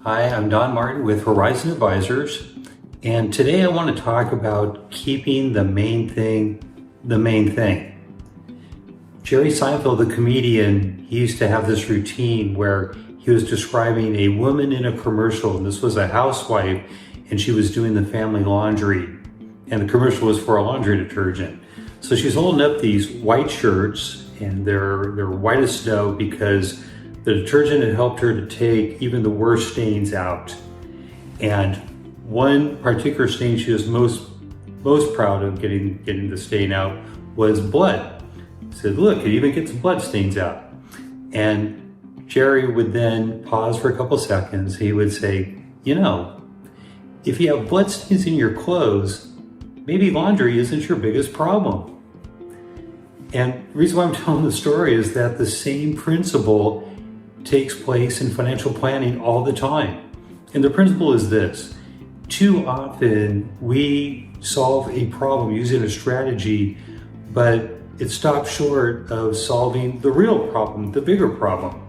Hi, I'm Don Martin with Horizon Advisors, and today I want to talk about keeping the main thing the main thing. Jerry Seinfeld, the comedian, he used to have this routine where he was describing a woman in a commercial, and this was a housewife, and she was doing the family laundry, and the commercial was for a laundry detergent. So she's holding up these white shirts, and they're white as snow because the detergent had helped her to take even the worst stains out. And one particular stain she was most proud of getting the stain out was blood. He said, look, it even gets blood stains out. And Jerry would then pause for a couple seconds. He would say, if you have blood stains in your clothes, maybe laundry isn't your biggest problem. And the reason why I'm telling the story is that the same principle takes place in financial planning all the time. And the principle is this: too often we solve a problem using a strategy, but it stops short of solving the real problem, the bigger problem.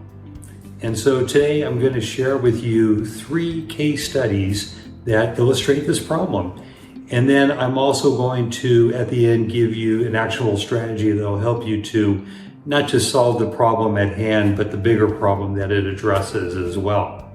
And so today I'm going to share with you 3 case studies that illustrate this problem. And then I'm also going to, at the end, give you an actual strategy that will help you to not just solve the problem at hand, but the bigger problem that it addresses as well.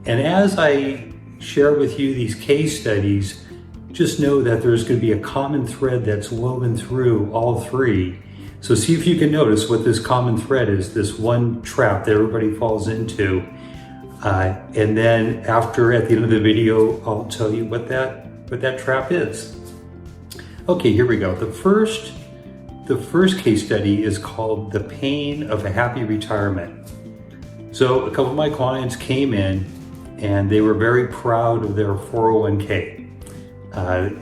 And as I share with you these case studies, just know that there's going to be a common thread that's woven through all 3. So see if you can notice what this common thread is, this one trap that everybody falls into. And then at the end of the video, I'll tell you what that trap is. Okay, here we go. The first case study is called The Pain of a Happy Retirement. So a couple of my clients came in and they were very proud of their 401k.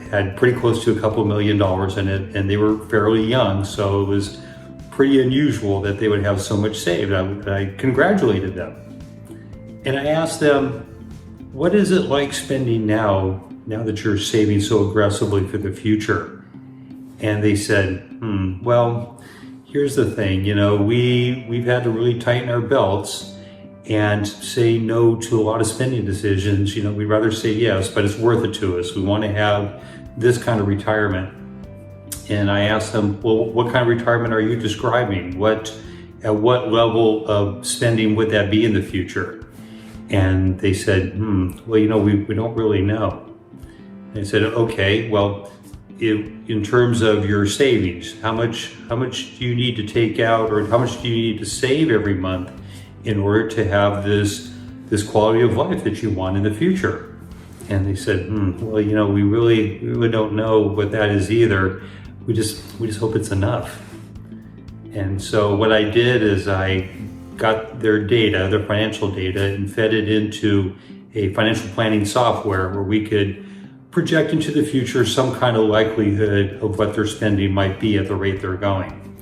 Had pretty close to a couple $1 million in it, and they were fairly young, so it was pretty unusual that they would have so much saved. I congratulated them. And I asked them, what is it like spending now that you're saving so aggressively for the future? And they said, well, here's the thing, we've had to really tighten our belts and say no to a lot of spending decisions. We'd rather say yes, but it's worth it to us. We want to have this kind of retirement. And I asked them, well, what kind of retirement are you describing? At what level of spending would that be in the future? And they said, well, we don't really know. And I said, okay, well, in terms of your savings, how much do you need to take out, or how much do you need to save every month in order to have this quality of life that you want in the future? And they said, well, we really don't know what that is either. We just hope it's enough. And so what I did is I got their data, their financial data, and fed it into a financial planning software where we could project into the future some kind of likelihood of what their spending might be at the rate they're going.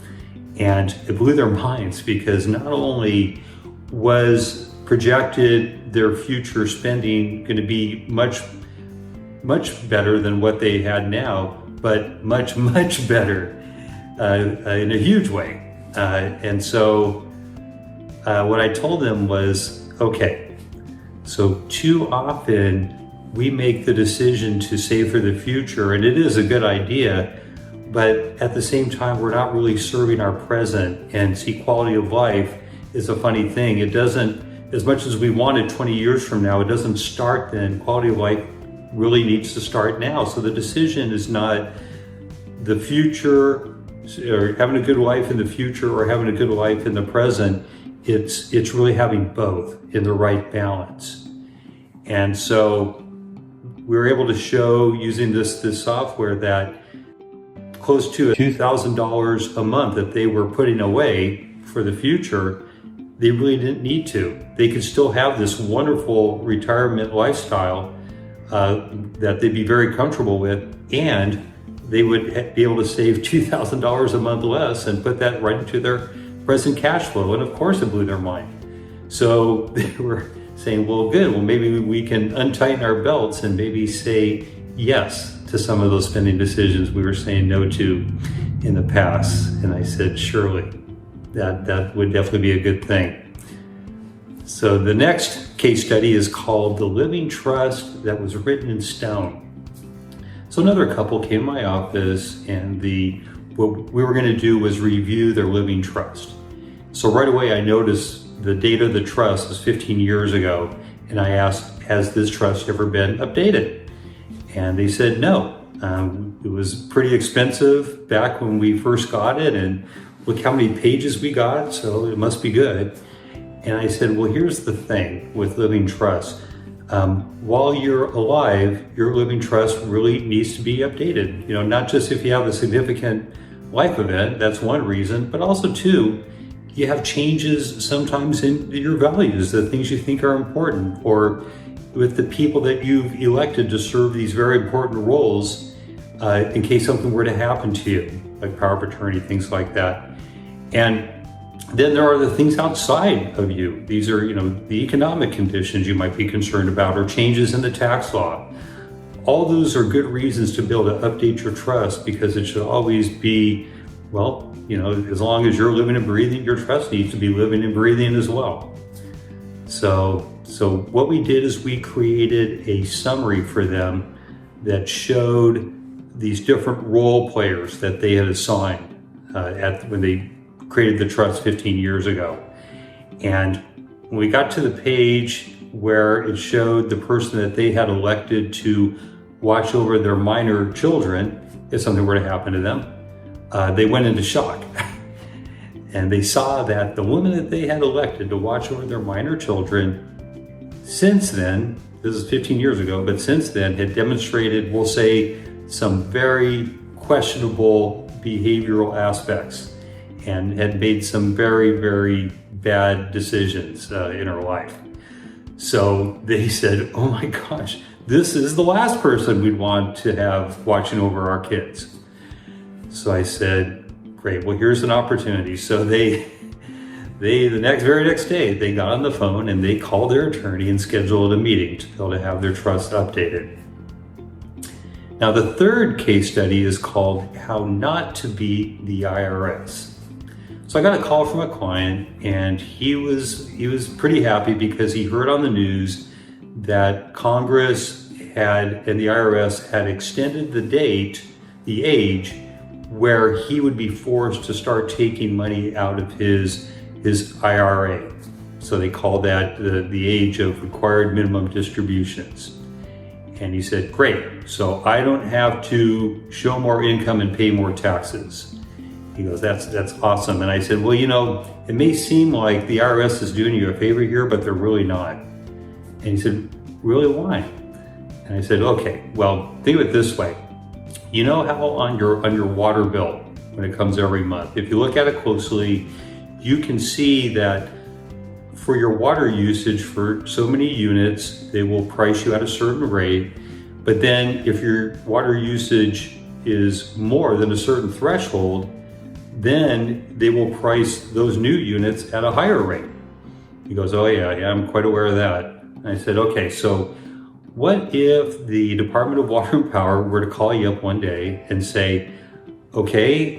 And it blew their minds, because not only was projected their future spending going to be much better than what they had now, but much better in a huge way. And so what I told them was, okay, so too often we make the decision to save for the future, and it is a good idea, but at the same time, we're not really serving our present. And see, quality of life is a funny thing. It doesn't, as much as we want it 20 years from now, it doesn't start then. Quality of life really needs to start now. So the decision is not the future, or having a good life in the future, or having a good life in the present. It's really having both in the right balance. And so we were able to show, using this software, that close to $2,000 a month that they were putting away for the future, they really didn't need to. They could still have this wonderful retirement lifestyle that they'd be very comfortable with, and they would be able to save $2,000 a month less and put that right into their present cash flow. And of course it blew their mind. So they were saying, well, good, well, maybe we can untighten our belts and maybe say yes to some of those spending decisions we were saying no to in the past. And I said, surely, that would definitely be a good thing. So the next case study is called The Living Trust That Was Written in Stone. So another couple came to my office, and what we were going to do was review their living trust. So right away I noticed the date of the trust was 15 years ago, and I asked, has this trust ever been updated? And they said no. It was pretty expensive back when we first got it, and look how many pages we got, so it must be good. And I said, well, here's the thing with living trust. While you're alive, your living trust really needs to be updated. Not just if you have a significant life event, that's one reason, but also two, you have changes sometimes in your values, the things you think are important, or with the people that you've elected to serve these very important roles in case something were to happen to you, like power of attorney, things like that. And then there are the things outside of you. These are, the economic conditions you might be concerned about, or changes in the tax law. All those are good reasons to be able to update your trust, because it should always be, as long as you're living and breathing, your trust needs to be living and breathing as well. So what we did is we created a summary for them that showed these different role players that they had assigned when they created the trust 15 years ago. And when we got to the page where it showed the person that they had elected to watch over their minor children if something were to happen to them, they went into shock. And they saw that the woman that they had elected to watch over their minor children, since then, this is 15 years ago, but since then had demonstrated, we'll say, some very questionable behavioral aspects, and had made some very, very bad decisions in her life. So they said, oh my gosh, this is the last person we'd want to have watching over our kids. So I said, great, well, here's an opportunity. So the very next day, they got on the phone and they called their attorney and scheduled a meeting to be able to have their trust updated. Now, the third case study is called How Not to Beat the IRS. So I got a call from a client, and he was pretty happy because he heard on the news that Congress and the IRS had extended the age where he would be forced to start taking money out of his IRA. So they call that the age of required minimum distributions. And he said, great, so I don't have to show more income and pay more taxes. He goes, that's awesome. And I said, well, it may seem like the IRS is doing you a favor here, but they're really not. And he said, really, why? And I said, okay, well, think of it this way. You know how on your water bill, when it comes every month, if you look at it closely, you can see that for your water usage for so many units, they will price you at a certain rate. But then if your water usage is more than a certain threshold, then they will price those new units at a higher rate. He goes, oh yeah, I'm quite aware of that. And I said, okay, so what if the Department of Water and Power were to call you up one day and say, okay,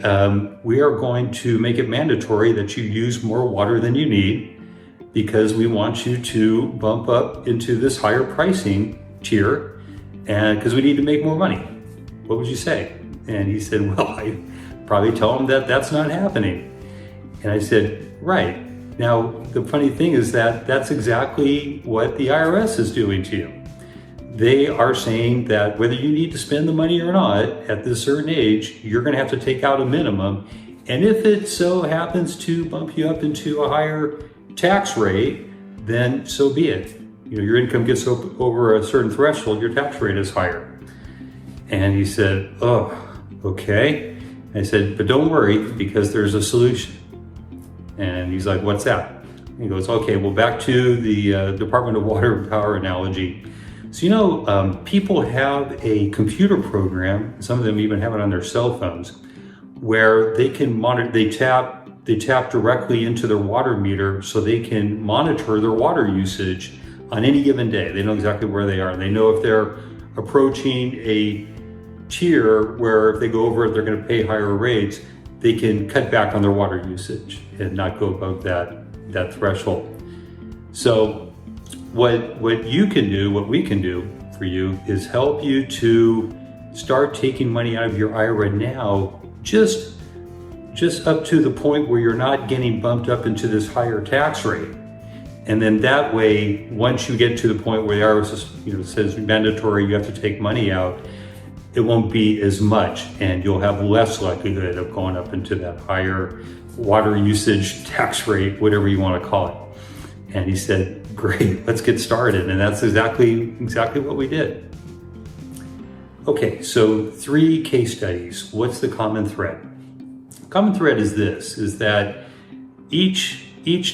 we are going to make it mandatory that you use more water than you need because we want you to bump up into this higher pricing tier, and because we need to make more money. What would you say? And he said, well, I probably tell him that that's not happening. And I said, right. Now, the funny thing is that that's exactly what the IRS is doing to you. They are saying that whether you need to spend the money or not at this certain age, you're going to have to take out a minimum. And if it so happens to bump you up into a higher tax rate, then so be it. Your income gets over a certain threshold, your tax rate is higher. And he said, oh, okay. I said, but don't worry, because there's a solution. And he's like, what's that? He goes, okay, well, back to the Department of Water and Power analogy. So, people have a computer program, some of them even have it on their cell phones, where they can monitor, they tap directly into their water meter so they can monitor their water usage on any given day. They know exactly where they are. They know if they're approaching a tier where if they go over it, they're going to pay higher rates. They can cut back on their water usage and not go above that threshold. So what you can do, what we can do for you, is help you to start taking money out of your IRA now, just up to the point where you're not getting bumped up into this higher tax rate. And then that way, once you get to the point where the IRS says mandatory, you have to take money out, it won't be as much, and you'll have less likelihood of going up into that higher water usage tax rate, whatever you want to call it. And he said, great, let's get started. And that's exactly what we did. Okay, so 3 case studies. What's the common thread? Common thread is this, is that each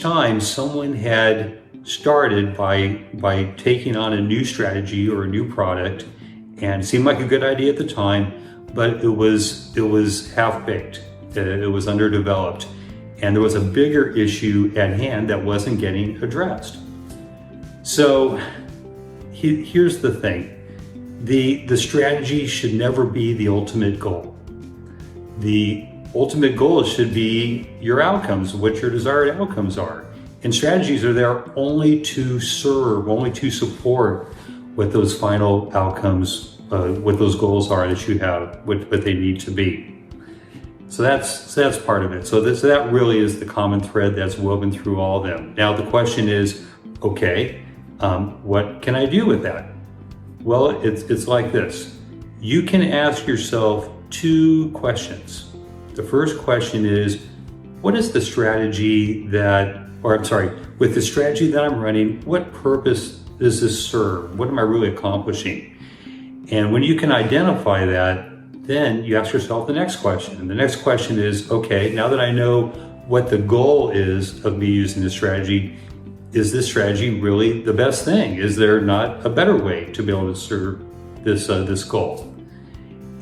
time someone had started by taking on a new strategy or a new product, and it seemed like a good idea at the time, but it was half-baked. It was underdeveloped, and there was a bigger issue at hand that wasn't getting addressed. So here's the thing. The strategy should never be the ultimate goal. The ultimate goal should be your outcomes, what your desired outcomes are. And strategies are there only to serve, only to support what those final outcomes, what those goals are that you have, what they need to be. So that's part of it. So that really is the common thread that's woven through all of them. Now the question is, okay, what can I do with that? Well, it's like this. You can ask yourself 2 questions. The first question is, what is the strategy with the strategy that I'm running, what purpose does this serve? What am I really accomplishing? And when you can identify that, then you ask yourself the next question. And the next question is, okay, now that I know what the goal is of me using this strategy, is this strategy really the best thing? Is there not a better way to be able to serve this goal?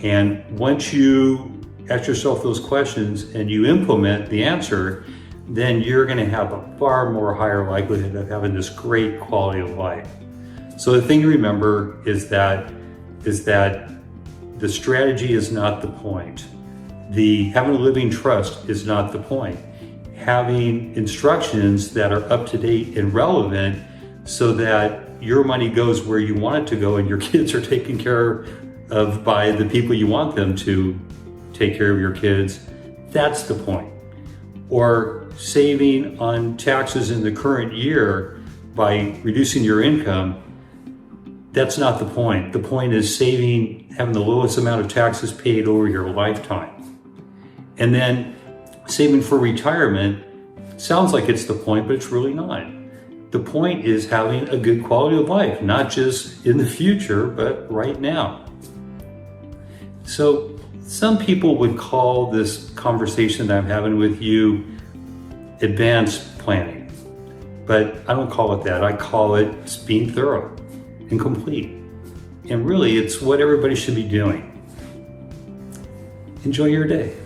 And once you ask yourself those questions and you implement the answer, then you're going to have a far more higher likelihood of having this great quality of life. So the thing to remember is that the strategy is not the point. Having a living trust is not the point. Having instructions that are up to date and relevant so that your money goes where you want it to go and your kids are taken care of by the people you want them to take care of your kids, that's the point. Or saving on taxes in the current year by reducing your income, that's not the point. The point is having the lowest amount of taxes paid over your lifetime. And then saving for retirement sounds like it's the point, but it's really not. The point is having a good quality of life, not just in the future, but right now. So some people would call this conversation that I'm having with you advanced planning, but I don't call it that. I call it being thorough and complete. And really, it's what everybody should be doing. Enjoy your day.